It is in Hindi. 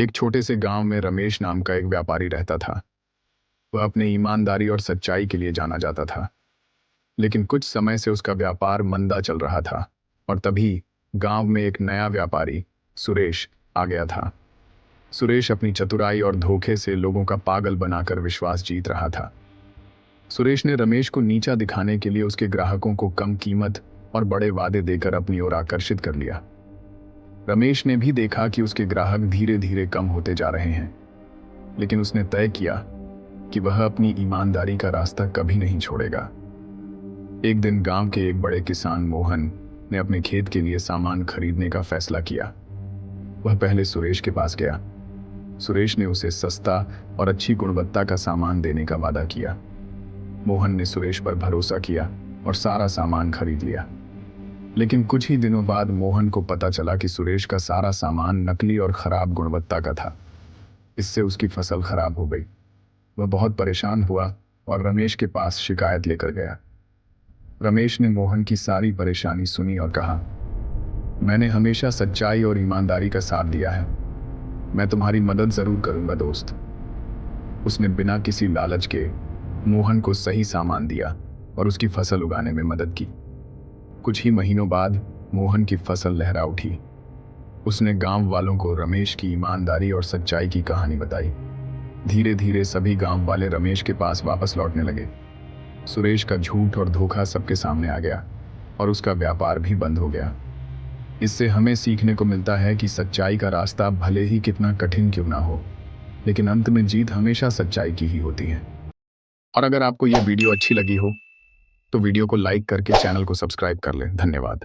एक छोटे से गांव में रमेश नाम का एक व्यापारी रहता था। वह अपने ईमानदारी और सच्चाई के लिए जाना जाता था। लेकिन कुछ समय से उसका व्यापार मंदा चल रहा था और तभी गांव में एक नया व्यापारी सुरेश आ गया था। सुरेश अपनी चतुराई और धोखे से लोगों का पागल बनाकर विश्वास जीत रहा था। सुरेश ने रमेश को नीचा दिखाने के लिए उसके ग्राहकों को कम कीमत और बड़े वादे देकर अपनी ओर आकर्षित कर लिया। रमेश ने भी देखा कि उसके ग्राहक धीरे धीरे कम होते जा रहे हैं, लेकिन उसने तय किया कि वह अपनी ईमानदारी का रास्ता कभी नहीं छोड़ेगा। एक दिन गांव के एक बड़े किसान मोहन ने अपने खेत के लिए सामान खरीदने का फैसला किया। वह पहले सुरेश के पास गया। सुरेश ने उसे सस्ता और अच्छी गुणवत्ता का सामान देने का वादा किया। मोहन ने सुरेश पर भरोसा किया और सारा सामान खरीद लिया। लेकिन कुछ ही दिनों बाद मोहन को पता चला कि सुरेश का सारा सामान नकली और खराब गुणवत्ता का था। इससे उसकी फसल खराब हो गई। वह बहुत परेशान हुआ और रमेश के पास शिकायत लेकर गया। रमेश ने मोहन की सारी परेशानी सुनी और कहा, मैंने हमेशा सच्चाई और ईमानदारी का साथ दिया है। मैं तुम्हारी मदद जरूर करूंगा दोस्त। उसने बिना किसी लालच के मोहन को सही सामान दिया और उसकी फसल उगाने में मदद की। कुछ ही महीनों बाद मोहन की फसल लहरा उठी। उसने गांव वालों को रमेश की ईमानदारी और सच्चाई की कहानी बताई। धीरे धीरे सभी गांव वाले रमेश के पास वापस लौटने लगे। सुरेश का झूठ और धोखा सबके सामने आ गया और उसका व्यापार भी बंद हो गया। इससे हमें सीखने को मिलता है कि सच्चाई का रास्ता भले ही कितना कठिन क्यों ना हो, लेकिन अंत में जीत हमेशा सच्चाई की ही होती है। और अगर आपको यह वीडियो अच्छी लगी हो तो वीडियो को लाइक करके चैनल को सब्सक्राइब कर लें। धन्यवाद।